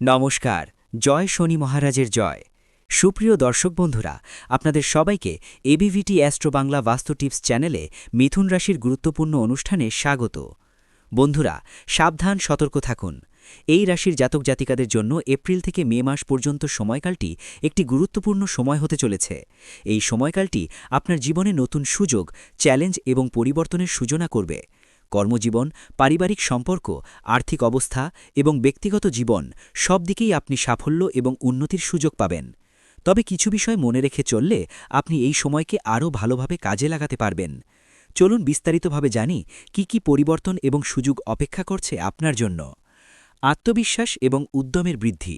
নমস্কার। জয় শনি মহারাজের জয়। সুপ্রিয় দর্শক বন্ধুরা, আপনাদের সবাইকে এবিভিটি অ্যাস্ট্রো বাংলা বাস্তু টিপস চ্যানেলে মিথুন রাশির গুরুত্বপূর্ণ অনুষ্ঠানে স্বাগত। বন্ধুরা, সাবধান, সতর্ক থাকুন। এই রাশির জাতক জাতিকাদের জন্য এপ্রিল থেকে মে মাস পর্যন্ত সময়কালটি একটি গুরুত্বপূর্ণ সময় হতে চলেছে। এই সময়কালটি আপনার জীবনে নতুন সুযোগ, চ্যালেঞ্জ এবং পরিবর্তনের সূচনা করবে। কর্মজীবন, পারিবারিক সম্পর্ক, আর্থিক অবস্থা এবং ব্যক্তিগত জীবন সব দিকেই আপনি সাফল্য এবং উন্নতির সুযোগ পাবেন। তবে কিছু বিষয় মনে রেখে চললে আপনি এই সময়কে আরও ভালোভাবে কাজে লাগাতে পারবেন। চলুন বিস্তারিতভাবে জানি কি পরিবর্তন এবং সুযোগ অপেক্ষা করছে আপনার জন্য। আত্মবিশ্বাস এবং উদ্যমের বৃদ্ধি।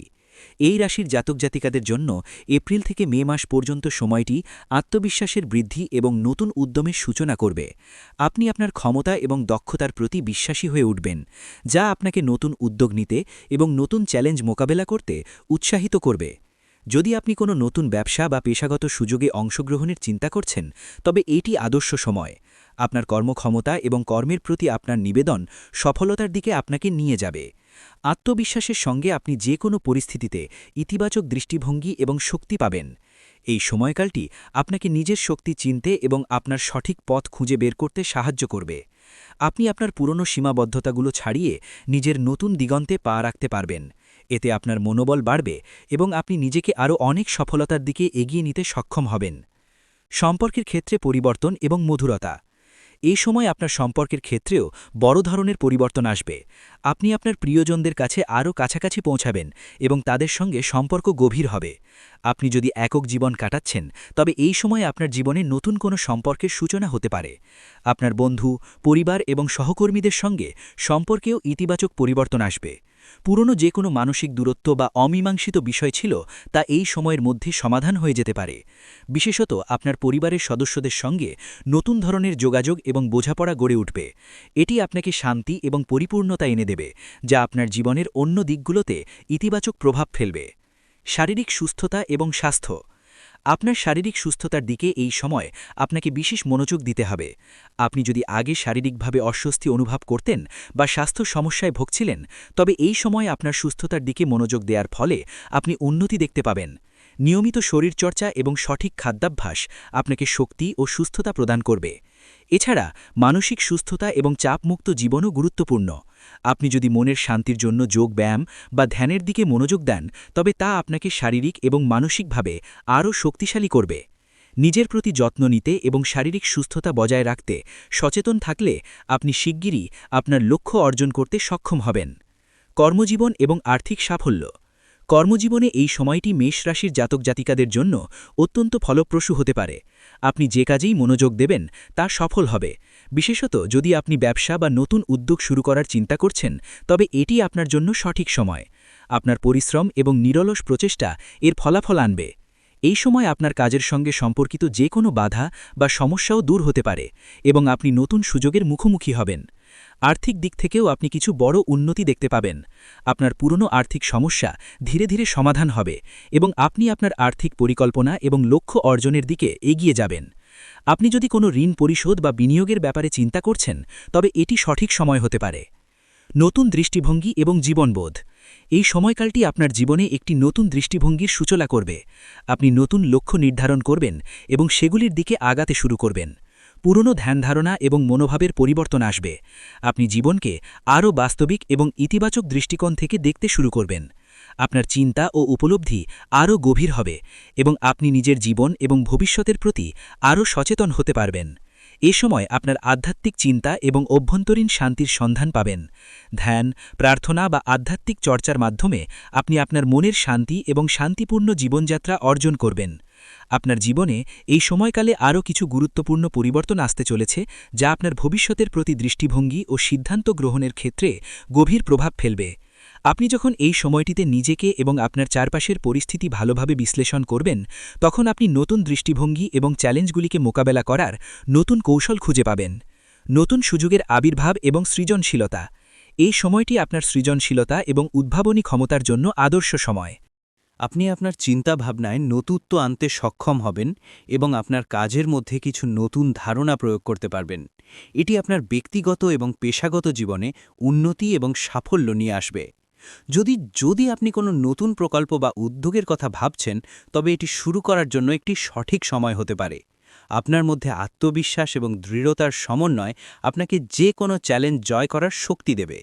এই রাশির জাতক জাতিকাদের জন্য এপ্রিল থেকে মে মাস পর্যন্ত সময়টি আত্মবিশ্বাসের বৃদ্ধি এবং নতুন উদ্যমের সূচনা করবে। আপনি আপনার ক্ষমতা এবং দক্ষতার প্রতি বিশ্বাসী হয়ে উঠবেন, যা আপনাকে নতুন উদ্যোগ নিতে এবং নতুন চ্যালেঞ্জ মোকাবেলা করতে উৎসাহিত করবে। যদি আপনি কোনো নতুন ব্যবসা বা পেশাগত সুযোগে অংশগ্রহণের চিন্তা করছেন, তবে এটি আদর্শ সময়। আপনার কর্মক্ষমতা এবং কর্মের প্রতি আপনার নিবেদন সফলতার দিকে আপনাকে নিয়ে যাবে। আত্মবিশ্বাসের সঙ্গে আপনি যে কোনো পরিস্থিতিতে ইতিবাচক দৃষ্টিভঙ্গি এবং শক্তি পাবেন। এই সময়কালটি আপনাকে নিজের শক্তি চিনতে এবং আপনার সঠিক পথ খুঁজে বের করতে সাহায্য করবে। আপনি আপনার পুরনো সীমাবদ্ধতাগুলো ছাড়িয়ে নিজের নতুন দিগন্তে পা রাখতে পারবেন। এতে আপনার মনোবল বাড়বে এবং আপনি নিজেকে আরও অনেক সফলতার দিকে এগিয়ে নিতে সক্ষম হবেন। সম্পর্কের ক্ষেত্রে পরিবর্তন এবং মধুরতা। এই সময় আপনার সম্পর্কের ক্ষেত্রেও বড় ধরনের পরিবর্তন আসবে। আপনি আপনার প্রিয়জনদের কাছে আরও কাছাকাছি পৌঁছাবেন এবং তাদের সঙ্গে সম্পর্ক গভীর হবে। আপনি যদি একক জীবন কাটাচ্ছেন, তবে এই সময় আপনার জীবনে নতুন কোনো সম্পর্কের সূচনা হতে পারে। আপনার বন্ধু, পরিবার এবং সহকর্মীদের সঙ্গে সম্পর্কেও ইতিবাচক পরিবর্তন আসবে। পুরনো যে কোনো মানসিক দূরত্ব বা অমীমাংসিত বিষয় ছিল, তা এই সময়ের মধ্যে সমাধান হয়ে যেতে পারে। বিশেষত আপনার পরিবারের সদস্যদের সঙ্গে নতুন ধরনের যোগাযোগ এবং বোঝাপড়া গড়ে উঠবে। এটি আপনাকে শান্তি এবং পরিপূর্ণতা এনে দেবে, যা আপনার জীবনের অন্য দিকগুলোতে ইতিবাচক প্রভাব ফেলবে। শারীরিক সুস্থতা এবং স্বাস্থ্য। আপনার শারীরিক সুস্থতার দিকে এই সময় আপনাকে বিশেষ মনোযোগ দিতে হবে। আপনি যদি আগে শারীরিকভাবে অস্বস্তি অনুভব করতেন বা স্বাস্থ্য সমস্যায় ভুগছিলেন, তবে এই সময় আপনার সুস্থতার দিকে মনোযোগ দেওয়ার ফলে আপনি উন্নতি দেখতে পাবেন। নিয়মিত শরীরচর্চা এবং সঠিক খাদ্যাভ্যাস আপনাকে শক্তি ও সুস্থতা প্রদান করবে। এছাড়া মানসিক সুস্থতা এবং চাপমুক্ত জীবনও গুরুত্বপূর্ণ। আপনি যদি মনের শান্তির জন্য যোগ ব্যায়াম বা ধ্যানের দিকে মনোযোগ দেন, তবে তা আপনাকে শারীরিক এবং মানসিকভাবে আরও শক্তিশালী করবে। নিজের প্রতি যত্ন নিতে এবং শারীরিক সুস্থতা বজায় রাখতে সচেতন থাকলে আপনি শিগগিরই আপনার লক্ষ্য অর্জন করতে সক্ষম হবেন। কর্মজীবন এবং আর্থিক সাফল্য। কর্মজীবনে এই সময়টি মেষ রাশির জাতক জাতিকাদের জন্য অত্যন্ত ফলপ্রসূ হতে পারে। আপনি যে কাজেই মনোযোগ দেবেন তা সফল হবে। বিশেষত যদি আপনি ব্যবসা বা নতুন উদ্যোগ শুরু করার চিন্তা করছেন, তবে এটি আপনার জন্য সঠিক সময়। আপনার পরিশ্রম এবং নিরলস প্রচেষ্টা এর ফলাফল আনবে। এই সময় আপনার কাজের সঙ্গে সম্পর্কিত যে কোনো বাধা বা সমস্যাও দূর হতে পারে এবং আপনি নতুন সুযোগের মুখোমুখি হবেন। আর্থিক দিক থেকেও আপনি কিছু বড় উন্নতি দেখতে পাবেন। আপনার পুরনো আর্থিক সমস্যা ধীরে ধীরে সমাধান হবে এবং আপনি আপনার আর্থিক পরিকল্পনা এবং লক্ষ্য অর্জনের দিকে এগিয়ে যাবেন। আপনি যদি কোনো ঋণ পরিশোধ বা বিনিয়োগের ব্যাপারে চিন্তা করছেন, তবে এটি সঠিক সময় হতে পারে। নতুন দৃষ্টিভঙ্গি এবং জীবনবোধ। এই সময়কালটি আপনার জীবনে একটি নতুন দৃষ্টিভঙ্গির সূচনা করবে। আপনি নতুন লক্ষ্য নির্ধারণ করবেন এবং সেগুলির দিকে আগাতে শুরু করবেন। পুরনো ধ্যানধারণা এবং মনোভাবের পরিবর্তন আসবে। আপনি জীবনকে আরও বাস্তবিক এবং ইতিবাচক দৃষ্টিকোণ থেকে দেখতে শুরু করবেন। আপনার চিন্তা ও উপলব্ধি আরও গভীর হবে এবং আপনি নিজের জীবন এবং ভবিষ্যতের প্রতি আরও সচেতন হতে পারবেন। এ সময় আপনার আধ্যাত্মিক চিন্তা এবং অভ্যন্তরীণ শান্তির সন্ধান পাবেন। ধ্যান, প্রার্থনা বা আধ্যাত্মিক চর্চার মাধ্যমে আপনি আপনার মনের শান্তি এবং শান্তিপূর্ণ জীবনযাত্রা অর্জন করবেন। আপনার জীবনে এই সময়কালে আরও কিছু গুরুত্বপূর্ণ পরিবর্তন আসতে চলেছে, যা আপনার ভবিষ্যতের প্রতি দৃষ্টিভঙ্গি ও সিদ্ধান্ত গ্রহণের ক্ষেত্রে গভীর প্রভাব ফেলবে। আপনি যখন এই সময়টিতে নিজেকে এবং আপনার চারপাশের পরিস্থিতি ভালোভাবে বিশ্লেষণ করবেন, তখন আপনি নতুন দৃষ্টিভঙ্গি এবং চ্যালেঞ্জগুলিকে মোকাবেলা করার নতুন কৌশল খুঁজে পাবেন। নতুন সুযোগের আবির্ভাব এবং সৃজনশীলতা। এই সময়টি আপনার সৃজনশীলতা এবং উদ্ভাবনী ক্ষমতার জন্য আদর্শ সময়। আপনি আপনার চিন্তাভাবনায় নতুত্ব আনতে সক্ষম হবেন এবং আপনার কাজের মধ্যে কিছু নতুন ধারণা প্রয়োগ করতে পারবেন। এটি আপনার ব্যক্তিগত এবং পেশাগত জীবনে উন্নতি এবং সাফল্য নিয়ে আসবে। যদি যদি আপনি কোনো নতুন প্রকল্প বা উদ্যোগের কথা ভাবছেন, তবে এটি শুরু করার জন্য একটি সঠিক সময় হতে পারে। আপনার মধ্যে আত্মবিশ্বাস এবং দৃঢ়তার সমন্বয় আপনাকে যে কোনো চ্যালেঞ্জ জয় করার শক্তি দেবে।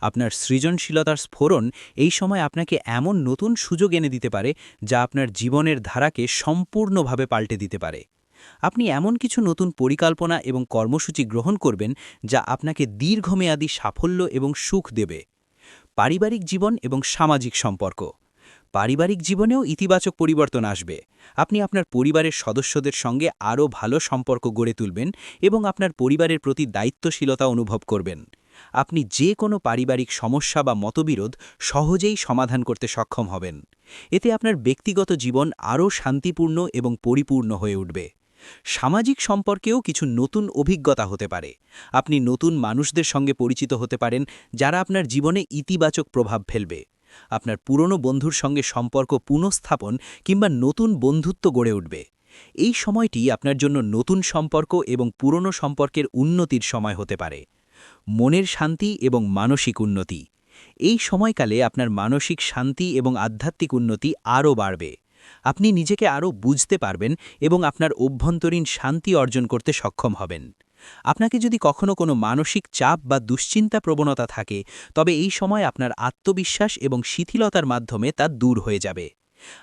আপনার সৃজনশীলতার স্ফোরণ এই সময় আপনাকে এমন নতুন সুযোগ এনে দিতে পারে, যা আপনার জীবনের ধারাকে সম্পূর্ণভাবে পাল্টে দিতে পারে। আপনি এমন কিছু নতুন পরিকল্পনা এবং কর্মসূচি গ্রহণ করবেন, যা আপনাকে দীর্ঘমেয়াদী সাফল্য এবং সুখ দেবে। পারিবারিক জীবন এবং সামাজিক সম্পর্ক। পারিবারিক জীবনেও ইতিবাচক পরিবর্তন আসবে। আপনি আপনার পরিবারের সদস্যদের সঙ্গে আরও ভালো সম্পর্ক গড়ে তুলবেন এবং আপনার পরিবারের প্রতি দায়িত্বশীলতা অনুভব করবেন। আপনি যে কোনো পারিবারিক সমস্যা বা মতবিরোধ সহজেই সমাধান করতে সক্ষম হবেন। এতে আপনার ব্যক্তিগত জীবন আরও শান্তিপূর্ণ এবং পরিপূর্ণ হয়ে উঠবে। সামাজিক সম্পর্কেও কিছু নতুন অভিজ্ঞতা হতে পারে। আপনি নতুন মানুষদের সঙ্গে পরিচিত হতে পারেন, যারা আপনার জীবনে ইতিবাচক প্রভাব ফেলবে। আপনার পুরনো বন্ধুর সঙ্গে সম্পর্ক পুনঃস্থাপন কিংবা নতুন বন্ধুত্ব গড়ে উঠবে। এই সময়টি আপনার জন্য নতুন সম্পর্ক এবং পুরনো সম্পর্কের উন্নতির সময় হতে পারে। মনের শান্তি এবং মানসিক উন্নতি। এই সময়কালে আপনার মানসিক শান্তি এবং আধ্যাত্মিক উন্নতি আরও বাড়বে। আপনি নিজেকে আরও বুঝতে পারবেন এবং আপনার অভ্যন্তরীণ শান্তি অর্জন করতে সক্ষম হবেন। আপনাকে যদি কখনো কোনো মানসিক চাপ বা দুশ্চিন্তা প্রবণতা থাকে, তবে এই সময় আপনার আত্মবিশ্বাস এবং শিথিলতার মাধ্যমে তা দূর হয়ে যাবে।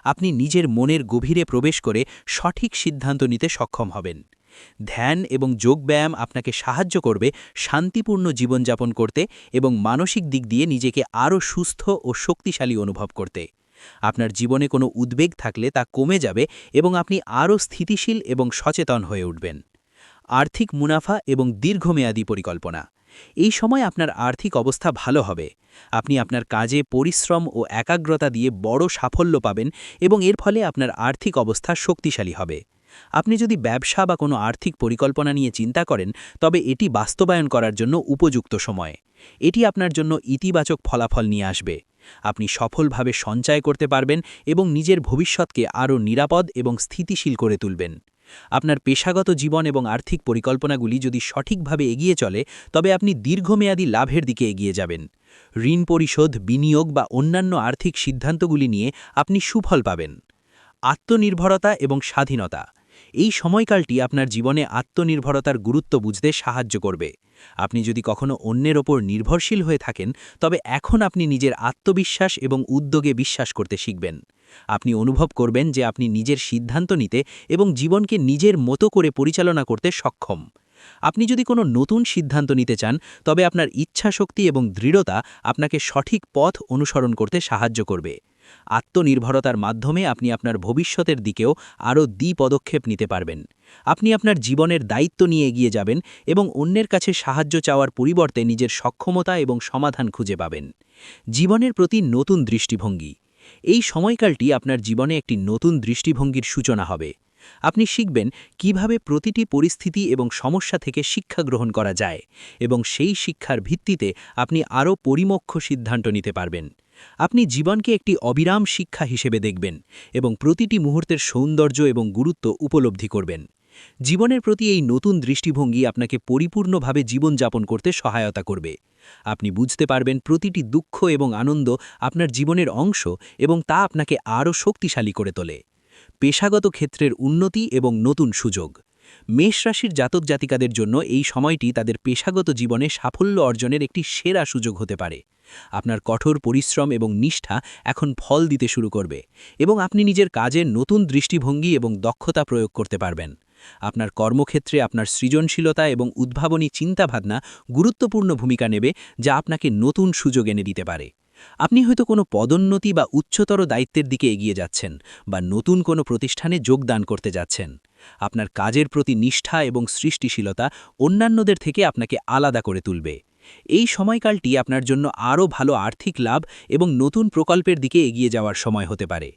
আপনি নিজের মনের গভীরে প্রবেশ করে সঠিক সিদ্ধান্ত নিতে সক্ষম হবেন। ধ্যান এবং যোগব্যায়াম আপনাকে সাহায্য করবে শান্তিপূর্ণ জীবনযাপন করতে এবং মানসিক দিক দিয়ে নিজেকে আরও সুস্থ ও শক্তিশালী অনুভব করতে। আপনার জীবনে কোনো উদ্বেগ থাকলে তা কমে যাবে এবং আপনি আরও স্থিতিশীল এবং সচেতন হয়ে উঠবেন। আর্থিক মুনাফা এবং দীর্ঘমেয়াদী পরিকল্পনা। এই সময় আপনার আর্থিক অবস্থা ভালো হবে। আপনি আপনার কাজে পরিশ্রম ও একাগ্রতা দিয়ে বড় সাফল্য পাবেন এবং এর ফলে আপনার আর্থিক অবস্থা শক্তিশালী হবে। আপনি যদি ব্যবসা বা কোনো আর্থিক পরিকল্পনা নিয়ে চিন্তা করেন, তবে এটি বাস্তবায়ন করার জন্য উপযুক্ত সময়। এটি আপনার জন্য ইতিবাচক ফলাফল নিয়ে আসবে। আপনি সফলভাবে সঞ্চয় করতে পারবেন এবং নিজের ভবিষ্যৎকে আরও নিরাপদ এবং স্থিতিশীল করে তুলবেন। আপনার পেশাগত জীবন এবং আর্থিক পরিকল্পনাগুলি যদি সঠিকভাবে এগিয়ে চলে, তবে আপনি দীর্ঘমেয়াদী লাভের দিকে এগিয়ে যাবেন। ঋণ পরিশোধ, বিনিয়োগ বা অন্যান্য আর্থিক সিদ্ধান্তগুলি নিয়ে আপনি সুফল পাবেন। আত্মনির্ভরতা এবং স্বাধীনতা। এই সময়কালটি আপনার জীবনে আত্মনির্ভরতার গুরুত্ব বুঝতে সাহায্য করবে। আপনি যদি কখনো অন্যের ওপর নির্ভরশীল হয়ে থাকেন, তবে এখন আপনি নিজের আত্মবিশ্বাস এবং উদ্যোগে বিশ্বাস করতে শিখবেন। আপনি অনুভব করবেন যে আপনি নিজের সিদ্ধান্ত নিতে এবং জীবনকে নিজের মতো করে পরিচালনা করতে সক্ষম। আপনি যদি কোনো নতুন সিদ্ধান্ত নিতে চান, তবে আপনার ইচ্ছাশক্তি এবং দৃঢ়তা আপনাকে সঠিক পথ অনুসরণ করতে সাহায্য করবে। আত্মনির্ভরতার মাধ্যমে আপনি আপনার ভবিষ্যতের দিকেও আরও পদক্ষেপ নিতে পারবেন। আপনি আপনার জীবনের দায়িত্ব নিয়ে এগিয়ে যাবেন এবং অন্যের কাছে সাহায্য চাওয়ার পরিবর্তে নিজের সক্ষমতা এবং সমাধান খুঁজে পাবেন। জীবনের প্রতি নতুন দৃষ্টিভঙ্গি। এই সময়কালটি আপনার জীবনে একটি নতুন দৃষ্টিভঙ্গির সূচনা হবে। আপনি শিখবেন কিভাবে প্রতিটি পরিস্থিতি এবং সমস্যা থেকে শিক্ষা গ্রহণ করা যায় এবং সেই শিক্ষার ভিত্তিতে আপনি আরও পরিমক্ষ সিদ্ধান্ত নিতে পারবেন। আপনি জীবনকে একটি অবিরাম শিক্ষা হিসেবে দেখবেন এবং প্রতিটি মুহূর্তের সৌন্দর্য এবং গুরুত্ব উপলব্ধি করবেন। জীবনের প্রতি এই নতুন দৃষ্টিভঙ্গি আপনাকে পরিপূর্ণভাবে জীবনযাপন করতে সহায়তা করবে। আপনি বুঝতে পারবেন প্রতিটি দুঃখ এবং আনন্দ আপনার জীবনের অংশ এবং তা আপনাকে আরও শক্তিশালী করে তোলে। পেশাগত ক্ষেত্রের উন্নতি এবং নতুন সুযোগ। মেষ রাশির জাতক জাতিকাদের জন্য এই সময়টি তাদের পেশাগত জীবনে সাফল্য অর্জনের একটি সেরা সুযোগ হতে পারে। আপনার কঠোর পরিশ্রম এবং নিষ্ঠা এখন ফল দিতে শুরু করবে এবং আপনি নিজের কাজের নতুন দৃষ্টিভঙ্গি এবং দক্ষতা প্রয়োগ করতে পারবেন। আপনার কর্মক্ষেত্রে আপনার সৃজনশীলতা এবং উদ্ভাবনী চিন্তাভাবনা গুরুত্বপূর্ণ ভূমিকা নেবে, যা আপনাকে নতুন সুযোগ এনে দিতে পারে। আপনি হয়তো কোনো পদোন্নতি বা উচ্চতর দায়িত্বের দিকে এগিয়ে যাচ্ছেন বা নতুন কোনো প্রতিষ্ঠানে যোগদান করতে যাচ্ছেন। আপনার কাজের প্রতি নিষ্ঠা এবং সৃষ্টিশীলতা অন্যান্যদের থেকে আপনাকে আলাদা করে তুলবে। এই সময়কালটি আপনার জন্য আরও ভালো আর্থিক লাভ এবং নতুন প্রকল্পের দিকে এগিয়ে যাওয়ার সময় হতে পারে।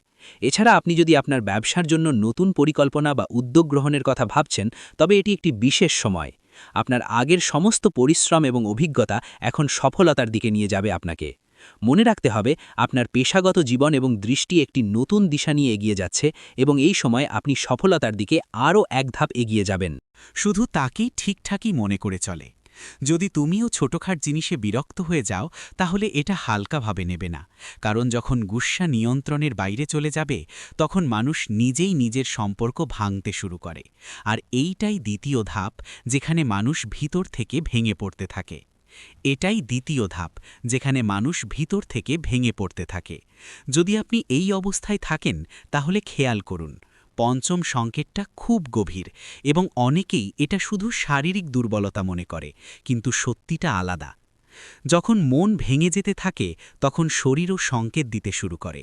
এছাড়া আপনি যদি আপনার ব্যবসার জন্য নতুন পরিকল্পনা বা উদ্যোগ গ্রহণের কথা ভাবছেন, তবে এটি একটি বিশেষ সময়। আপনার আগের সমস্ত পরিশ্রম এবং অভিজ্ঞতা এখন সফলতার দিকে নিয়ে যাবে আপনাকে। মনে রাখতে হবে, আপনার পেশাগত জীবন এবং দৃষ্টি একটি নতুন দিশা নিয়ে এগিয়ে যাচ্ছে এবং এই সময় আপনি সফলতার দিকে আরও এক ধাপ এগিয়ে যাবেন। শুধু তাকেই ঠিকঠাকই মনে করে চলে। যদি তুমিও ছোটখাট জিনিসে বিরক্ত হয়ে যাও তাহলে এটা হালকাভাবে নেবে না, কারণ যখন গুসা নিয়ন্ত্রণের বাইরে চলে যাবে তখন মানুষ নিজেই নিজের সম্পর্ক ভাঙতে শুরু করে। আর এইটাই দ্বিতীয় ধাপ, যেখানে মানুষ ভিতর থেকে ভেঙে পড়তে থাকে। এটাই দ্বিতীয় ধাপ, যেখানে মানুষ ভিতর থেকে ভেঙে পড়তে থাকে। যদি আপনি এই অবস্থায় থাকেন তাহলে খেয়াল করুন, পঞ্চম সংকেতটা খুব গভীর এবং অনেকেই এটা শুধু শারীরিক দুর্বলতা মনে করে, কিন্তু সত্যিটা আলাদা। যখন মন ভেঙে যেতে থাকে তখন শরীরও সংকেত দিতে শুরু করে।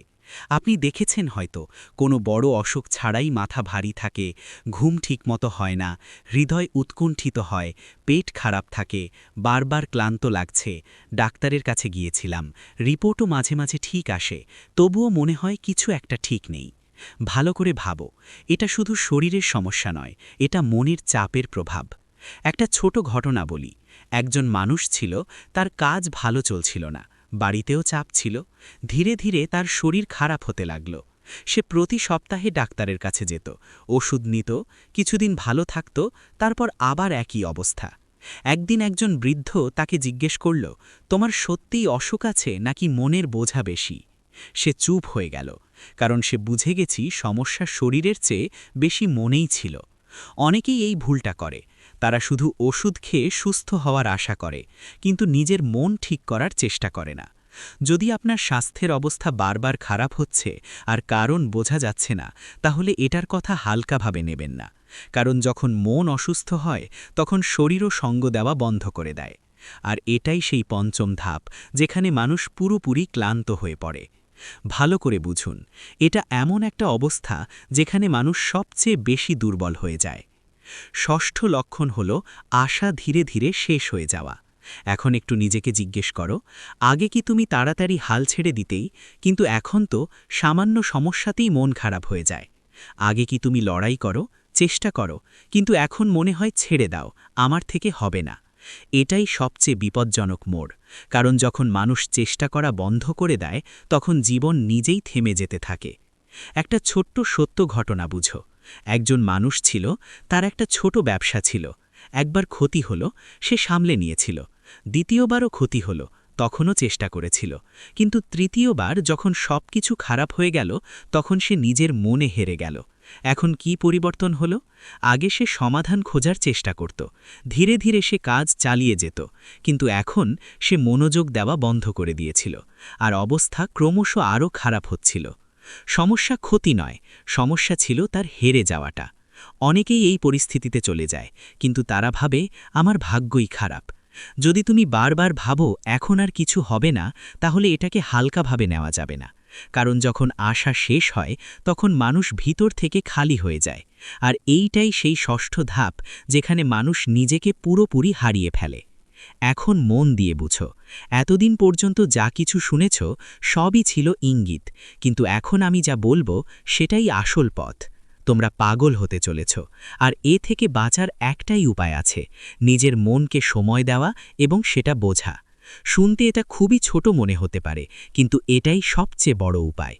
আপনি দেখেছেন হয়তো কোনো বড় অসুখ ছাড়াই মাথা ভারী থাকে, ঘুম ঠিকমতো হয় না, হৃদয় উৎকুণ্ঠিত হয়, পেট খারাপ থাকে, বারবার ক্লান্ত লাগছে, ডাক্তারের কাছে গিয়েছিলাম, রিপোর্টও মাঝে মাঝে ঠিক আসে, তবুও মনে হয় কিছু একটা ঠিক নেই। ভালো করে ভাবো, এটা শুধু শরীরের সমস্যা নয়, এটা মনের চাপের প্রভাব। একটা ছোট ঘটনা বলি। একজন মানুষ ছিল, তার কাজ ভালো চলছিল না, বাড়িতেও চাপ ছিল। ধীরে ধীরে তার শরীর খারাপ হতে লাগল। সে প্রতি সপ্তাহে ডাক্তারের কাছে যেত, ওষুধ নিত, কিছুদিন ভালো থাকত, তারপর আবার একই অবস্থা। একদিন একজন বৃদ্ধ তাকে জিজ্ঞেস করল, তোমার সত্যিই অসুখ আছে নাকি মনের বোঝা বেশি? সে চুপ হয়ে গেল, কারণ সে বুঝে গেছি সমস্যা শরীরের চেয়ে বেশি মনেই ছিল। অনেকেই এই ভুলটা করে, তারা শুধু ওষুধ খেয়ে সুস্থ হওয়ার আশা করে, কিন্তু নিজের মন ঠিক করার চেষ্টা করে না। যদি আপনার স্বাস্থ্যের অবস্থা বারবার খারাপ হচ্ছে আর কারণ বোঝা যাচ্ছে না, তাহলে এটার কথা হালকাভাবে নেবেন না, কারণ যখন মন অসুস্থ হয় তখন শরীরও সঙ্গ দেওয়া বন্ধ করে দেয়। আর এটাই সেই পঞ্চম ধাপ, যেখানে মানুষ পুরোপুরি ক্লান্ত হয়ে পড়ে। ভালো করে বুঝুন, এটা এমন একটা অবস্থা যেখানে মানুষ সবচেয়ে বেশি দুর্বল হয়ে যায়। ষষ্ঠ লক্ষণ হল আশা ধীরে ধীরে শেষ হয়ে যাওয়া। এখন একটু নিজেকে জিজ্ঞেস করো, আগে কি তুমি তাড়াতাড়ি হাল ছেড়ে দিতেই, কিন্তু এখন তো সামান্য সমস্যাতেই মন খারাপ হয়ে যায়। আগে কি তুমি লড়াই করো, চেষ্টা করো, কিন্তু এখন মনে হয় ছেড়ে দাও, আমার থেকে হবে না। এটাই সবচেয়ে বিপজ্জনক মোড়, কারণ যখন মানুষ চেষ্টা করা বন্ধ করে দেয় তখন জীবন নিজেই থেমে যেতে থাকে। একটা ছোট্ট সত্য ঘটনা বুঝো। একজন মানুষ ছিল, তার একটা ছোট ব্যবসা ছিল। একবার ক্ষতি হলো, সে সামলে নিয়েছিল। দ্বিতীয়বারও ক্ষতি হলো, তখনও চেষ্টা করেছিল। কিন্তু তৃতীয়বার যখন সবকিছু খারাপ হয়ে গেল, তখন সে নিজের মনে হেরে গেল। এখন কি পরিবর্তন হলো? আগে সে সমাধান খোঁজার চেষ্টা করত, ধীরে ধীরে সে কাজ চালিয়ে যেত, কিন্তু এখন সে মনোযোগ দেওয়া বন্ধ করে দিয়েছিল, আর অবস্থা ক্রমশ আরও খারাপ হচ্ছিল। সমস্যা ক্ষতি নয়, সমস্যা ছিল তার হেরে যাওয়াটা। অনেকেই এই পরিস্থিতিতে চলে যায়, কিন্তু তারা ভাবে আমার ভাগ্যই খারাপ। যদি তুমি বারবার ভাবো এখন আর কিছু হবে না, তাহলে এটাকে হালকাভাবে নেওয়া যাবে না, কারণ যখন আশা শেষ হয় তখন মানুষ ভিতর থেকে খালি হয়ে যায়। আর এইটাই সেই ষষ্ঠ ধাপ, যেখানে মানুষ নিজেকে পুরোপুরি হারিয়ে ফেলে। এখন মন দিয়ে বুঝো, এতদিন পর্যন্ত যা কিছু শুনেছ সবই ছিল ইঙ্গিত, কিন্তু এখন আমি যা বলবো সেটাই আসল পথ। তোমরা পাগল হতে চলেছ, আর এ থেকে বাঁচার একটাই উপায় আছে, নিজের মনকে সময় দেওয়া এবং সেটা বোঝা। শুনতে এটা খুবই ছোট মনে হতে পারে, কিন্তু এটাই সবচেয়ে বড় উপায়।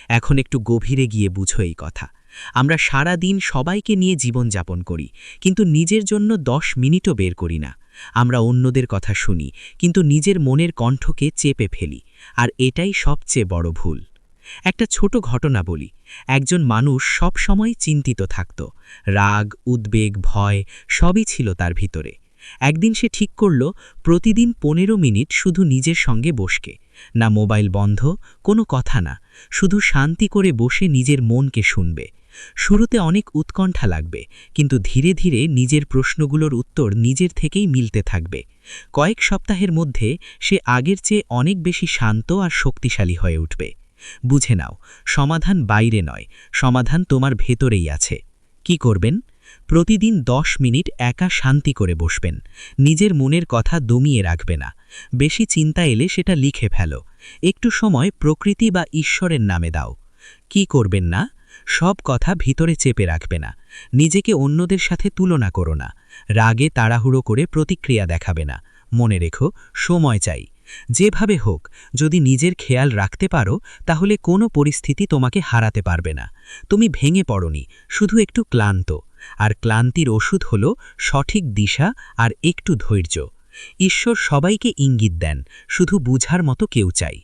এখন একটু গভীরে গিয়ে বুঝো এই কথা। আমরা সারা দিন সবাইকে নিয়ে জীবনযাপন করি, কিন্তু নিজের জন্য 10 মিনিটও বের করি না। আমরা অন্যদের কথা শুনি, কিন্তু নিজের মনের কণ্ঠকে চেপে ফেলি, আর এটাই সবচেয়ে বড় ভুল। একটা ছোট ঘটনা বলি। একজন মানুষ সব সময় চিন্তিত থাকত, রাগ, উদ্বেগ, ভয় সবই ছিল তার ভিতরে। একদিন সে ঠিক করল, প্রতিদিন 15 মিনিট শুধু নিজের সঙ্গে বসকে, না মোবাইল বন্ধ, কোনো কথা না, শুধু শান্তি করে বসে নিজের মনকে শুনবে। শুরুতে অনেক উৎকণ্ঠা লাগবে, কিন্তু ধীরে ধীরে নিজের প্রশ্নগুলোর উত্তর নিজের থেকেই মিলতে থাকবে। কয়েক সপ্তাহের মধ্যে সে আগের চেয়ে অনেক বেশি শান্ত আর শক্তিশালী হয়ে উঠবে। বুঝে নাও, সমাধান বাইরে নয়, সমাধান তোমার ভেতরেই আছে। কি করবেন? প্রতিদিন 10 মিনিট একা শান্তি করে বসবেন, নিজের মনের কথা দমিয়ে রাখবে না। বেশি চিন্তা এলে সেটা লিখে ফেলো। একটু সময় প্রকৃতি বা ঈশ্বরের নামে দাও। কি করবেন না? সব কথা ভিতরে চেপে রাখবে না, নিজেকে অন্যদের সাথে তুলনা করো না, রাগে তাড়াহুড়ো করে প্রতিক্রিয়া দেখাবে না। মনে রেখো, সময় চাই। যেভাবে হোক, যদি নিজের খেয়াল রাখতে পারো তাহলে কোনো পরিস্থিতি তোমাকে হারাতে পারবে না। তুমি ভেঙে পড়োনি, শুধু একটু ক্লান্ত, আর ক্লান্তির ওষুধ হলো সঠিক দিশা আর একটু ধৈর্য। ঈশ্বর সবাইকে ইঙ্গিত দেন, শুধু বুঝার মতো কেউ চাই।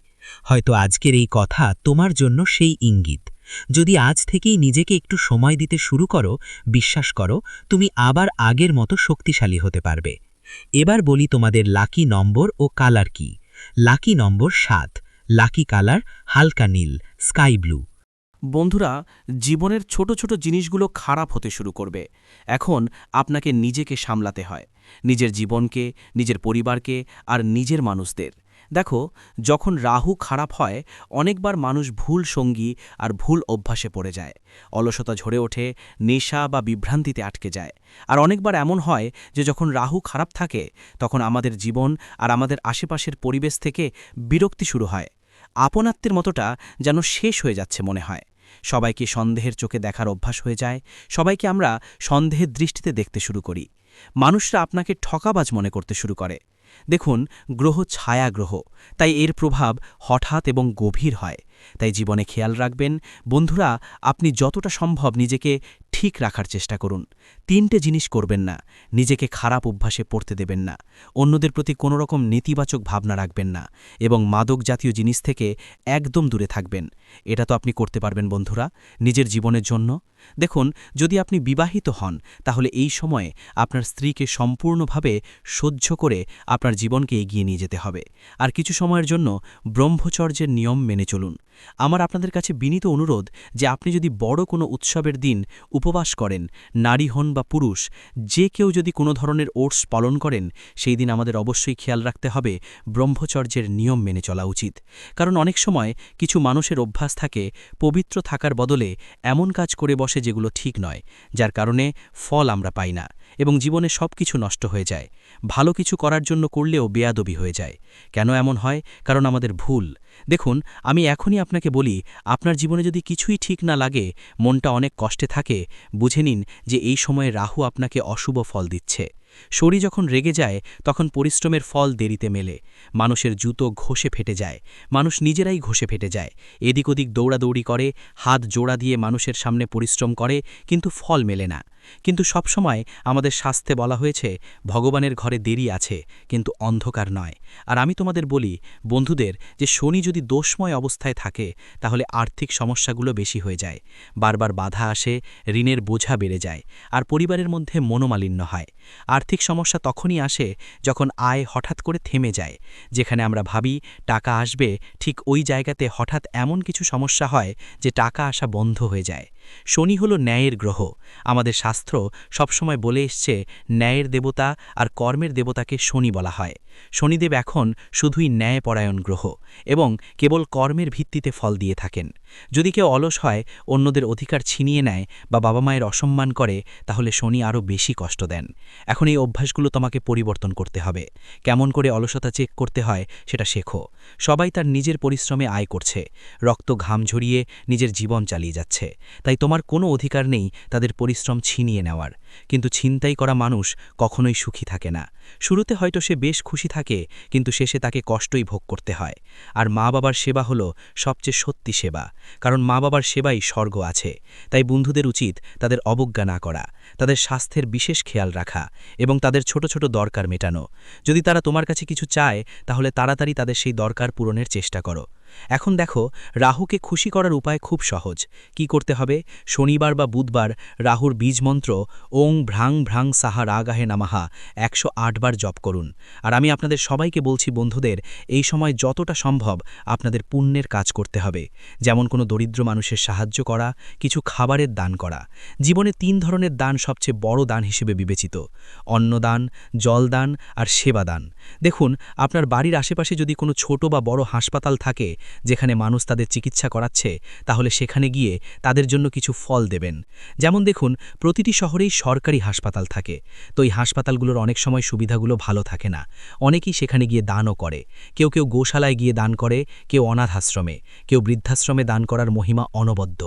হয়তো আজকের এই কথা তোমার জন্য সেই ইঙ্গিত। যদি আজ থেকেই নিজেকে একটু সময় দিতে শুরু করো, বিশ্বাস করো, তুমি আবার আগের মতো শক্তিশালী হতে পারবে। এবার বলি তোমাদের লাকি নম্বর ও কালার কি। লাকি নম্বর 7, লাকি কালার হালকা নীল, স্কাই ব্লু। বন্ধুরা, জীবনের ছোট ছোট জিনিসগুলো খারাপ হতে শুরু করবে। এখন আপনাকে নিজেকে সামলাতে হয়, নিজের জীবনকে, নিজের পরিবারকে আর নিজের মানুষদের। দেখো, যখন রাহু খারাপ হয়, অনেকবার মানুষ ভুল সঙ্গী আর ভুল অভ্যাসে পড়ে যায়। অলসতা ঝরে ওঠে, নেশা বা বিভ্রান্তিতে আটকে যায়। আর অনেকবার এমন হয় যে যখন রাহু খারাপ থাকে, তখন আমাদের জীবন আর আমাদের আশেপাশের পরিবেশ থেকে বিরক্তি শুরু হয়। আপনাত্মের মতোটা যেন শেষ হয়ে যাচ্ছে মনে হয়। সবাইকে সন্দেহের চোখে দেখার অভ্যাস হয়ে যায়, সবাইকে আমরা সন্দেহের দৃষ্টিতে দেখতে শুরু করি। মানুষরা আপনাকে ঠকাবাজ মনে করতে শুরু করে। দেখুন, গ্রহ ছায়া গ্রহ, তাই এর প্রভাব হঠাৎ এবং গভীর হয়। তাই জীবনে খেয়াল রাখবেন বন্ধুরা, আপনি যতটা সম্ভব নিজেকে ঠিক রাখার চেষ্টা করুন। 3টে জিনিস করবেন না: নিজেকে খারাপ অভ্যাসে পড়তে দেবেন না, অন্যদের প্রতি কোনো রকম নেতিবাচক ভাবনা রাখবেন না, এবং মাদক জাতীয় জিনিস থেকে একদম দূরে থাকবেন। এটা তো আপনি করতে পারবেন বন্ধুরা, নিজের জীবনের জন্য। দেখুন, যদি আপনি বিবাহিত হন, তাহলে এই সময়ে আপনার স্ত্রীকে সম্পূর্ণভাবে সহ্য করে আপনার জীবনকে এগিয়ে নিয়ে যেতে হবে। আর কিছু সময়ের জন্য ব্রহ্মচর্যের নিয়ম মেনে চলুন। আমার আপনাদের কাছে বিনীত অনুরোধ যে আপনি যদি বড় কোনো উৎসবের দিন উপবাস করেন, নারী হন বা পুরুষ, যে কেউ যদি কোনো ধরনের ওটস পালন করেন, সেই দিন আমাদের অবশ্যই খেয়াল রাখতে হবে ব্রহ্মচর্যের নিয়ম মেনে চলা উচিত। কারণ অনেক সময় কিছু মানুষের অভ্যাস থাকে পবিত্র থাকার বদলে এমন কাজ করে বসে যেগুলো ঠিক নয়, যার কারণে ফল আমরা পাই না এবং জীবনে সব কিছু নষ্ট হয়ে যায়। ভালো কিছু করার জন্য করলেও বেয়াদবি হয়ে যায়। কেন এমন হয়? কারণ আমাদের ভুল। দেখুন, আমি এখনই আপনাকে বলি, আপনার জীবনে যদি কিছুই ঠিক না লাগে, মনটা অনেক কষ্টে থাকে, বুঝে নিন যে এই সময়ে রাহু আপনাকে অশুভ ফল দিচ্ছে। শরীর যখন রেগে যায়, তখন পরিশ্রমের ফল দেরিতে মেলে। মানুষের জুতো ঘষে ফেটে যায়, মানুষ নিজেরাই ঘষে ফেটে যায়, এদিক ওদিক দৌড়াদৌড়ি করে, হাত জোড়া দিয়ে মানুষের সামনে পরিশ্রম করে, কিন্তু ফল মেলে না। কিন্তু সবসময় আমাদের শাস্ত্রে বলা হয়েছে, ভগবানের ঘরে দেরি আছে, কিন্তু অন্ধকার নয়। আর আমি তোমাদের বলি বন্ধুদের, যে শনি যদি দোষময় অবস্থায় থাকে, তাহলে আর্থিক সমস্যাগুলো বেশি হয়ে যায়, বারবার বাধা আসে, ঋণের বোঝা বেড়ে যায়, আর পরিবারের মধ্যে মনোমালিন্য হয়। আর্থিক সমস্যা তখনই আসে যখন আয় হঠাৎ করে থেমে যায়। যেখানে আমরা ভাবি টাকা আসবে, ঠিক ওই জায়গাতে হঠাৎ এমন কিছু সমস্যা হয় যে টাকা আসা বন্ধ হয়ে যায়। শনি হলো ন্যায়ের গ্রহ। আমাদের শাস্ত্র সবসময় বলে এসছে, ন্যায়ের দেবতা আর কর্মের দেবতাকে শনি বলা হয়। শনিদেব এখন শুধুই ন্যায়পরায়ণ গ্রহ এবং কেবল কর্মের ভিত্তিতে ফল দিয়ে থাকেন। যদি কেউ অলস হয়, অন্যদের অধিকার ছিনিয়ে নেয় বা বাবা মায়ের অসম্মান করে, তাহলে শনি আরও বেশি কষ্ট দেন। এখন এই অভ্যাসগুলো তোমাকে পরিবর্তন করতে হবে। কেমন করে অলসতা চেক করতে হয় সেটা শেখো। সবাই তার নিজের পরিশ্রমে আয় করছে, রক্ত ঘাম ঝরিয়ে নিজের জীবন চালিয়ে যাচ্ছে। তাই তোমার কোনো অধিকার নেই তাদের পরিশ্রম ছিনিয়ে নেওয়ার। কিন্তু ছিনতাই করা মানুষ কখনোই সুখী থাকে না। শুরুতে হয়তো সে বেশ খুশি থাকে, কিন্তু শেষে তাকে কষ্টই ভোগ করতে হয়। আর মা বাবার সেবা হলো সবচেয়ে সত্যি সেবা, কারণ মা বাবার সেবাই স্বর্গ আছে। তাই বন্ধুদের উচিত তাদের অবজ্ঞা না করা, তাদের স্বাস্থ্যের বিশেষ খেয়াল রাখা এবং তাদের ছোট ছোট দরকার মেটানো। যদি তারা তোমার কাছে কিছু চায়, তাহলে তাড়াতাড়ি তাদের সেই দরকার পূরণের চেষ্টা করো। এখন দেখো, রাহুকে খুশি করার উপায় খুব সহজ। কি করতে হবে? শনিবার বা বুধবার রাহুর বীজ মন্ত্র ওং ভ্রাং ভ্রাং সাহা রাগাহে নামাহা 108 বার জপ করুন। আর আমি আপনাদের সবাইকে বলছি বন্ধুদের, এই সময় যতটা সম্ভব আপনাদের পুণ্যের কাজ করতে হবে। যেমন কোনো দরিদ্র মানুষের সাহায্য করা, কিছু খাবারের দান করা। জীবনে 3 ধরনের দান সবচেয়ে বড় দান হিসেবে বিবেচিত: অন্নদান, জলদান আর সেবাদান। দেখুন, আপনার বাড়ির আশেপাশে যদি কোনো ছোট বা বড় হাসপাতাল থাকে, যেখানে মানুষ তাদের চিকিৎসা করাচ্ছে, তাহলে সেখানে গিয়ে তাদের জন্য কিছু ফল দেবেন। যেমন দেখুন, প্রতিটি শহরেই সরকারি হাসপাতাল থাকে, তো এই হাসপাতালগুলোর অনেক সময় সুবিধাগুলো ভালো থাকে না। অনেকেই সেখানে গিয়ে দানও করে। কেউ কেউ গোশালায় গিয়ে দান করে, কেউ অনাথ আশ্রমে, কেউ বৃদ্ধাশ্রমে। দান করার মহিমা অনবদ্য।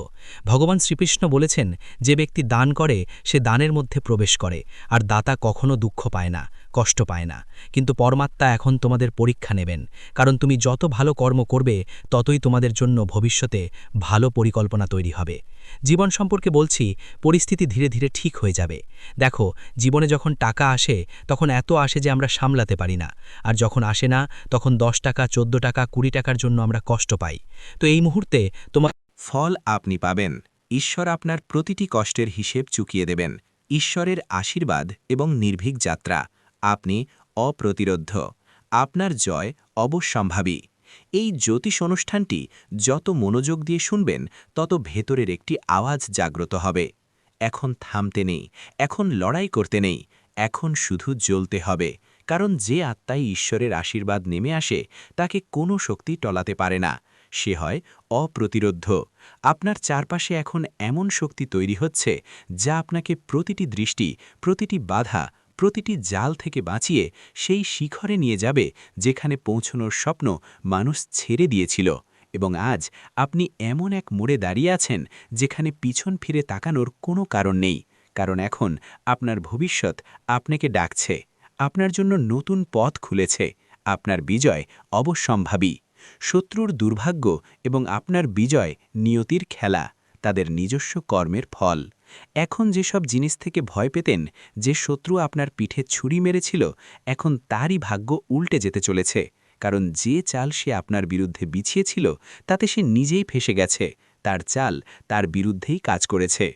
ভগবান শ্রীকৃষ্ণ বলেছেন, যে ব্যক্তি দান করে সে দানের মধ্যে প্রবেশ করে, আর দাতা কখনো দুঃখ পায় না, কষ্ট পায় না, কিন্তু পরমাত্মা এখন তোমাদের পরীক্ষা নেবেন, কারণ তুমি যত ভালো কর্ম করবে ততই তোমাদের জন্য ভবিষ্যতে ভালো পরিকল্পনা তৈরি হবে। জীবন সম্পর্কে বলছি, পরিস্থিতি ধীরে ধীরে ঠিক হয়ে যাবে। দেখো, জীবনে যখন টাকা আসে তখন এত আসে যে আমরা সামলাতে পারি না, আর যখন আসে না তখন 10 টাকা, 14 টাকা, 20 টাকার জন্য আমরা কষ্ট পাই। তো এই মুহূর্তে তোমার ফল আপনি পাবেন। ঈশ্বর আপনার প্রতিটি কষ্টের হিসেব চুকিয়ে দেবেন। ঈশ্বরের আশীর্বাদ এবং নির্ভীক যাত্রা। আপনি অপ্রতিরোধ্য। আপনার জয় অবশ্যম্ভাবী। এই জ্যোতিষ অনুষ্ঠানটি যত মনোযোগ দিয়ে শুনবেন তত ভেতরের একটি আওয়াজ জাগ্রত হবে। এখন থামতে নেই, এখন লড়াই করতে নেই, এখন শুধু জ্বলতে হবে। কারণ যে আত্মায় ঈশ্বরের আশীর্বাদ নেমে আসে তাকে কোনো শক্তি টলাতে পারে না। সে হয় অপ্রতিরোধ্য। আপনার চারপাশে এখন এমন শক্তি তৈরি হচ্ছে যা আপনাকে প্রতিটি দৃষ্টি, প্রতিটি বাধা, প্রতিটি জাল থেকে বাঁচিয়ে সেই শিখরে নিয়ে যাবে যেখানে পৌঁছনোর স্বপ্ন মানুষ ছেড়ে দিয়েছিল। এবং আজ আপনি এমন এক মোড়ে দাঁড়িয়ে আছেন যেখানে পিছন ফিরে তাকানোর কোনো কারণ নেই, কারণ এখন আপনার ভবিষ্যৎ আপনাকে ডাকছে। আপনার জন্য নতুন পথ খুলেছে। আপনার বিজয় অবশ্যম্ভাবী। শত্রুর দুর্ভাগ্য এবং আপনার বিজয় নিয়তির খেলা, তাদের নিজস্ব কর্মের ফল। এখন যেসব জিনিস থেকে ভয় পেতেন, যে শত্রু আপনার পিঠে ছুরি মেরেছিল, এখন তারই ভাগ্য উল্টে যেতে চলেছে। কারণ যে চাল সে আপনার বিরুদ্ধে বিছিয়েছিল তাতে সে নিজেই ফেসে গেছে। তার চাল তার বিরুদ্ধেই কাজ করেছে।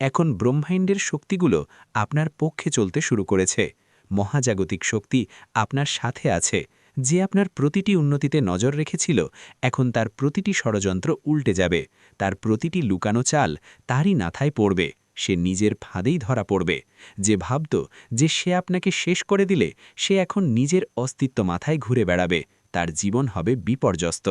এখন ব্রহ্মাণ্ডের শক্তিগুলো আপনার পক্ষে চলতে শুরু করেছে। মহাজাগতিক শক্তি আপনার সাথে আছে। যে আপনার প্রতিটি উন্নতিতে নজর রেখেছিল, এখন তার প্রতিটি ষড়যন্ত্র উল্টে যাবে। তার প্রতিটি লুকানো চাল তারই মাথায় পড়বে। সে নিজের ফাঁদেই ধরা পড়বে। যে ভাবত যে সে আপনাকে শেষ করে দিলে, সে এখন নিজের অস্তিত্ব মাথায় ঘুরে বেড়াবে। তার জীবন হবে বিপর্যস্ত।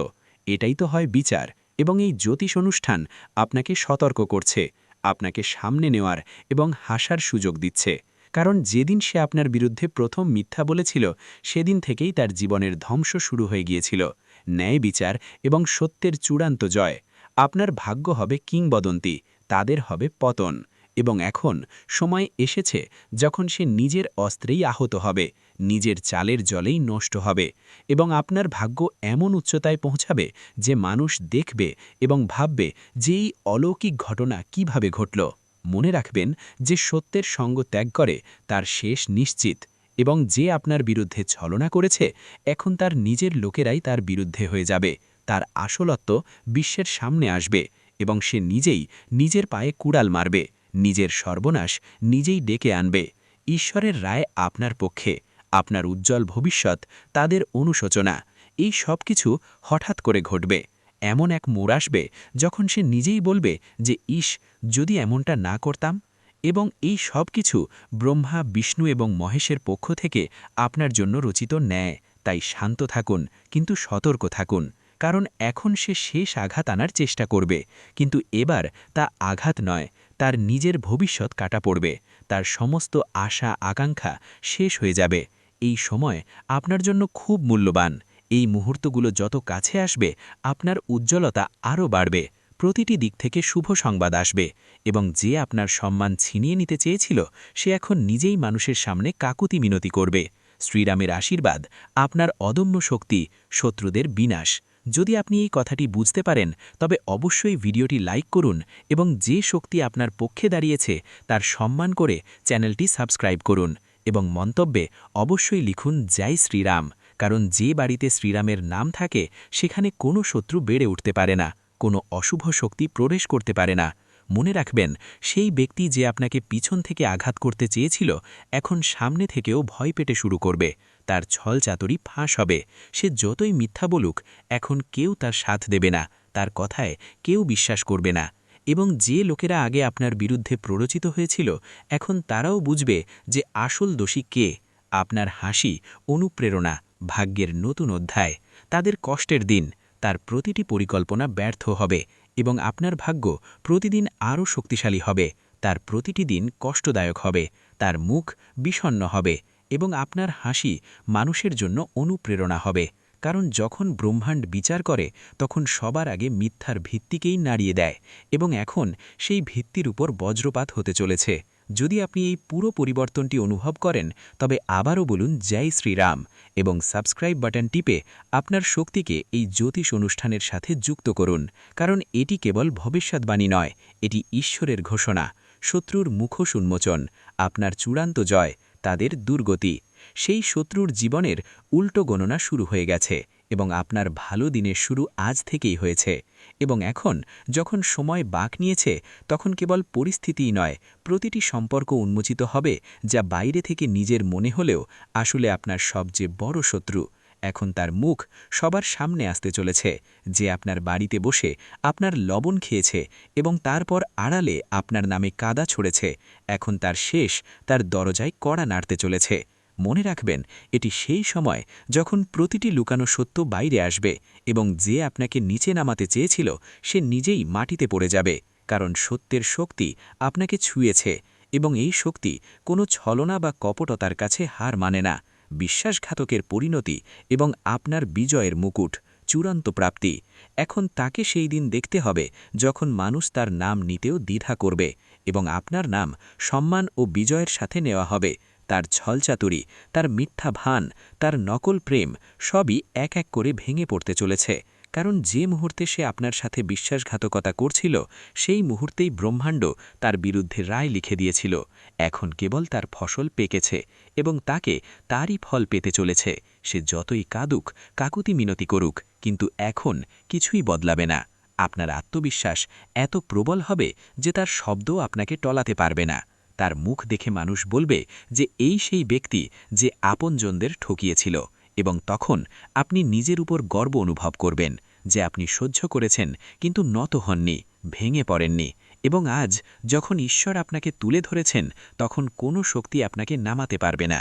এটাই তো হয় বিচার। এবং এই জ্যোতিষ অনুষ্ঠান আপনাকে সতর্ক করছে, আপনাকে সামনে নেওয়ার এবং হাসার সুযোগ দিচ্ছে। কারণ যেদিন সে আপনার বিরুদ্ধে প্রথম মিথ্যা বলেছিল, সেদিন থেকেই তার জীবনের ধ্বংস শুরু হয়ে গিয়েছিল। ন্যায় বিচার এবং সত্যের চূড়ান্ত জয়। আপনার ভাগ্য হবে কিংবদন্তি, তাদের হবে পতন। এবং এখন সময় এসেছে যখন সে নিজের অস্ত্রেই আহত হবে, নিজের চালের জলেই নষ্ট হবে। এবং আপনার ভাগ্য এমন উচ্চতায় পৌঁছাবে যে মানুষ দেখবে এবং ভাববে যে এই অলৌকিক ঘটনা কিভাবে ঘটল। মনে রাখবেন, যে সত্যের সঙ্গ ত্যাগ করে তার শেষ নিশ্চিত। এবং যে আপনার বিরুদ্ধে ছলনা করেছে, এখন তার নিজের লোকেরাই তার বিরুদ্ধে হয়ে যাবে। তার আসলত্ব বিশ্বের সামনে আসবে এবং সে নিজেই নিজের পায়ে কুড়াল মারবে, নিজের সর্বনাশ নিজেই ডেকে আনবে। ঈশ্বরের রায় আপনার পক্ষে। আপনার উজ্জ্বল ভবিষ্যৎ তাদের অনুশোচনা। এই সব কিছু হঠাৎ করে ঘটবে। এমন এক মোড় আসবে যখন সে নিজেই বলবে যে ইস, যদি এমনটা না করতাম। এবং এই সব কিছু ব্রহ্মা, বিষ্ণু এবং মহেশের পক্ষ থেকে আপনার জন্য রচিত ন্যায়। তাই শান্ত থাকুন, কিন্তু সতর্ক থাকুন। কারণ এখন সে শেষ আঘাত আনার চেষ্টা করবে, কিন্তু এবার তা আঘাত নয়, তার নিজের ভবিষ্যৎ কাটা পড়বে। তার সমস্ত আশা আকাঙ্ক্ষা শেষ হয়ে যাবে। এই সময় আপনার জন্য খুব মূল্যবান। এই মুহূর্তগুলো যত কাছে আসবে, আপনার উজ্জ্বলতা আরও বাড়বে। প্রতিটি দিক থেকে শুভ সংবাদ আসবে এবং যে আপনার সম্মান ছিনিয়ে নিতে চেয়েছিল, সে এখন নিজেই মানুষের সামনে কাকুতি মিনতি করবে। শ্রীরামের আশীর্বাদ, আপনার অদম্য শক্তি, শত্রুদের বিনাশ। যদি আপনি এই কথাটি বুঝতে পারেন, তবে অবশ্যই ভিডিওটি লাইক করুন এবং যে শক্তি আপনার পক্ষে দাঁড়িয়েছে তার সম্মান করে চ্যানেলটি সাবস্ক্রাইব করুন। এবং মন্তব্যে অবশ্যই লিখুন জয় শ্রীরাম, কারণ যে বাড়িতে শ্রীরামের নাম থাকে সেখানে কোনো শত্রু বেড়ে উঠতে পারে না, কোনো অশুভ শক্তি প্রবেশ করতে পারে না। মনে রাখবেন, সেই ব্যক্তি যে আপনাকে পিছন থেকে আঘাত করতে চেয়েছিল, এখন সামনে থেকেও ভয় পেতে শুরু করবে। তার ছলচাতুরি ফাঁস হবে। সে যতই মিথ্যা বলুক, এখন কেউ তার সাথ দেবে না, তার কথায় কেউ বিশ্বাস করবে না। এবং যে লোকেরা আগে আপনার বিরুদ্ধে প্ররোচিত হয়েছিল, এখন তারাও বুঝবে যে আসল দোষী কে। আপনার হাসি অনুপ্রেরণা, ভাগ্যের নতুন অধ্যায়। তাদের কষ্টের দিন, তার প্রতিটি পরিকল্পনা ব্যর্থ হবে এবং আপনার ভাগ্য প্রতিদিন আরও শক্তিশালী হবে। তার প্রতিটি দিন কষ্টদায়ক হবে, তার মুখ বিষণ্ণ হবে এবং আপনার হাসি মানুষের জন্য অনুপ্রেরণা হবে। কারণ যখন ব্রহ্মাণ্ড বিচার করে, তখন সবার আগে মিথ্যার ভিত্তিকেই নাড়িয়ে দেয় এবং এখন সেই ভিত্তির উপর বজ্রপাত হতে চলেছে। যদি আপনি এই পুরো পরিবর্তনটি অনুভব করেন তবে আবারও বলুন জয় শ্রীরাম এবং সাবস্ক্রাইব বাটন টিপে আপনার শক্তিকে এই জ্যোতিষ অনুষ্ঠানের সাথে যুক্ত করুন, কারণ এটি কেবল ভবিষ্যৎবাণী নয়, এটি ঈশ্বরের ঘোষণা। শত্রুর মুখোশ উন্মোচন, আপনার চূড়ান্ত জয়, তাদের দুর্গতি। সেই শত্রুর জীবনের উল্টো গণনা শুরু হয়ে গেছে এবং আপনার ভালো দিনের শুরু আজ থেকেই হয়েছে। এবং এখন যখন সময় বাঁক নিয়েছে, তখন কেবল পরিস্থিতিই নয়, প্রতিটি সম্পর্ক উন্মোচিত হবে যা বাইরে থেকে নিজের মনে হলেও আসলে আপনার সবচেয়ে বড় শত্রু। এখন তার মুখ সবার সামনে আসতে চলেছে, যে আপনার বাড়িতে বসে আপনার লবণ খেয়েছে এবং তারপর আড়ালে আপনার নামে কাদা ছড়েছে, এখন তার শেষ তার দরজায় কড়া নাড়তে চলেছে। মনে রাখবেন, এটি সেই সময় যখন প্রতিটি লুকানো সত্য বাইরে আসবে এবং যে আপনাকে নিচে নামাতে চেয়েছিল সে নিজেই মাটিতে পড়ে যাবে, কারণ সত্যের শক্তি আপনাকে ছুঁয়েছে এবং এই শক্তি কোনো ছলনা বা কপটতার কাছে হার মানে না। বিশ্বাসঘাতকের পরিণতি এবং আপনার বিজয়ের মুকুট, চূড়ান্ত প্রাপ্তি। এখন তাকে সেই দিন দেখতে হবে যখন মানুষ তার নাম নিতেও দ্বিধা করবে এবং আপনার নাম সম্মান ও বিজয়ের সাথে নেওয়া হবে। তার ছলচাতুরি, তার মিথ্যা ভান, তার নকল প্রেম সবই এক এক করে ভেঙে পড়তে চলেছে, কারণ যে মুহূর্তে সে আপনার সাথে বিশ্বাসঘাতকতা করছিল সেই মুহূর্তেই ব্রহ্মাণ্ড তার বিরুদ্ধে রায় লিখে দিয়েছিল। এখন কেবল তার ফসল পেকেছে এবং তাকে তারই ফল পেতে চলেছে। সে যতই কাঁদুক, কাকুতি মিনতি করুক, কিন্তু এখন কিছুই বদলাবে না। আপনার আত্মবিশ্বাস এত প্রবল হবে যে তার শব্দও আপনাকে টলাতে পারবে না। তার মুখ দেখে মানুষ বলবে যে এই সেই ব্যক্তি যে আপনজনদের ঠকিয়েছিল, এবং তখন আপনি নিজের উপর গর্ব অনুভব করবেন যে আপনি সহ্য করেছেন কিন্তু নত হননি, ভেঙে পড়েননি। এবং আজ যখন ঈশ্বর আপনাকে তুলে ধরেছেন, তখন কোনো শক্তি আপনাকে নামাতে পারবে না।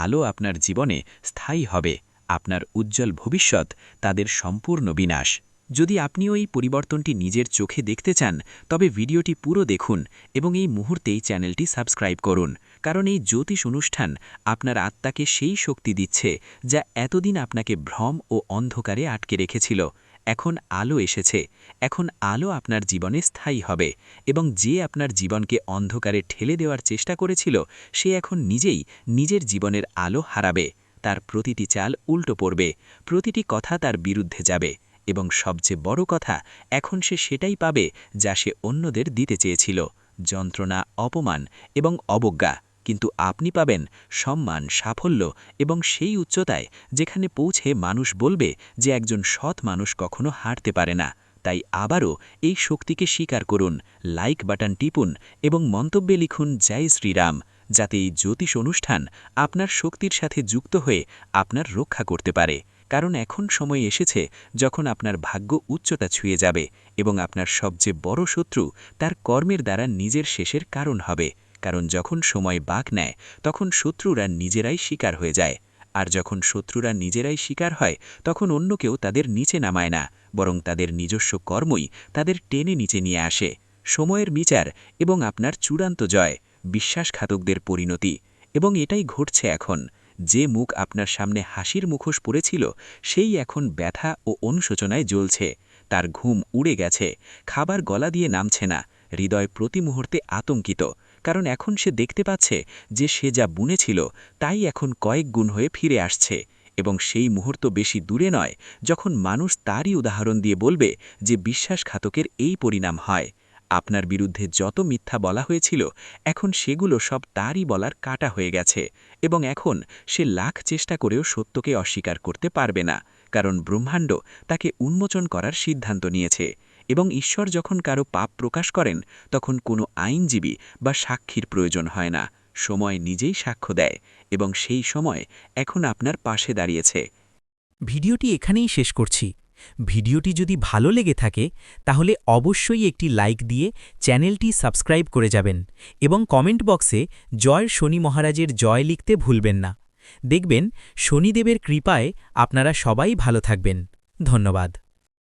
আলো আপনার জীবনে স্থায়ী হবে, আপনার উজ্জ্বল ভবিষ্যৎ তাদের সম্পূর্ণ বিনাশ। যদি আপনিও এই পরিবর্তনটি নিজের চোখে দেখতে চান, তবে ভিডিওটি পুরো দেখুন এবং এই মুহূর্তেই চ্যানেলটি সাবস্ক্রাইব করুন, কারণ এই জ্যোতিষ অনুষ্ঠান আপনার আত্মাকে সেই শক্তি দিচ্ছে যা এতদিন আপনাকে ভ্রম ও অন্ধকারে আটকে রেখেছিল। এখন আলো এসেছে, এখন আলো আপনার জীবনে স্থায়ী হবে এবং যে আপনার জীবনকে অন্ধকারে ঠেলে দেওয়ার চেষ্টা করেছিল সে এখন নিজেই নিজের জীবনের আলো হারাবে। তার প্রতিটি চাল উল্টো পড়বে, প্রতিটি কথা তার বিরুদ্ধে যাবে এবং সবচেয়ে বড় কথা, এখন সে সেটাই পাবে যা সে অন্যদের দিতে চেয়েছিল, যন্ত্রণা, অপমান এবং অবজ্ঞা। কিন্তু আপনি পাবেন সম্মান, সাফল্য এবং সেই উচ্চতায় যেখানে পৌঁছে মানুষ বলবে যে একজন সৎ মানুষ কখনো হারতে পারে না। তাই আবারও এই শক্তিকে স্বীকার করুন, লাইক বাটন টিপুন এবং মন্তব্যে লিখুন জয় শ্রীরাম, যাতে এই জ্যোতিষ অনুষ্ঠান আপনার শক্তির সাথে যুক্ত হয়ে আপনার রক্ষা করতে পারে। কারণ এখন সময় এসেছে যখন আপনার ভাগ্য উচ্চতা ছুঁয়ে যাবে এবং আপনার সবচেয়ে বড় শত্রু তার কর্মের দ্বারা নিজের শেষের কারণ হবে। কারণ যখন সময় বাঁক নেয়, তখন শত্রুরা নিজেরাই শিকার হয়ে যায়, আর যখন শত্রুরা নিজেরাই শিকার হয়, তখন অন্য কেউ তাদের নিচে নামায় না, বরং তাদের নিজস্ব কর্মই তাদের টেনে নিচে নিয়ে আসে। সময়ের বিচার এবং আপনার চূড়ান্ত জয়, বিশ্বাসঘাতকদের পরিণতি। এবং এটাই ঘটছে এখন। যে মুখ আপনার সামনে হাসির মুখোশ পড়েছিল সেই এখন ব্যথা ও অনুশোচনায় জ্বলছে। তার ঘুম উড়ে গেছে, খাবার গলা দিয়ে নামছে না, হৃদয় প্রতি মুহূর্তে আতঙ্কিত, কারণ এখন সে দেখতে পাচ্ছে যে সে যা বুনেছিল তাই এখন কয়েক গুণ হয়ে ফিরে আসছে। এবং সেই মুহূর্ত বেশি দূরে নয় যখন মানুষ তারই উদাহরণ দিয়ে বলবে যে বিশ্বাসঘাতকের এই পরিণাম হয়। আপনার বিরুদ্ধে যত মিথ্যা বলা হয়েছিল এখন সেগুলো সব তারই বলার কাটা হয়ে গেছে, এবং এখন সে লাখ চেষ্টা করেও সত্যকে অস্বীকার করতে পারবে না, কারণ ব্রহ্মাণ্ড তাকে উন্মোচন করার সিদ্ধান্ত নিয়েছে। এবং ঈশ্বর যখন কারো পাপ প্রকাশ করেন, তখন কোনো আইনজীবী বা সাক্ষীর প্রয়োজন হয় না, সময় নিজেই সাক্ষ্য দেয়, এবং সেই সময় এখন আপনার পাশে দাঁড়িয়েছে। ভিডিওটি এখানেই শেষ করছি। ভিডিওটি যদি ভালো লেগে থাকে তাহলে অবশ্যই একটি লাইক দিয়ে চ্যানেলটি সাবস্ক্রাইব করে যাবেন এবং কমেন্ট বক্সে জয় শনি মহারাজের জয় লিখতে ভুলবেন না। দেখবেন শনিদেবের কৃপায় আপনারা সবাই ভালো থাকবেন। ধন্যবাদ।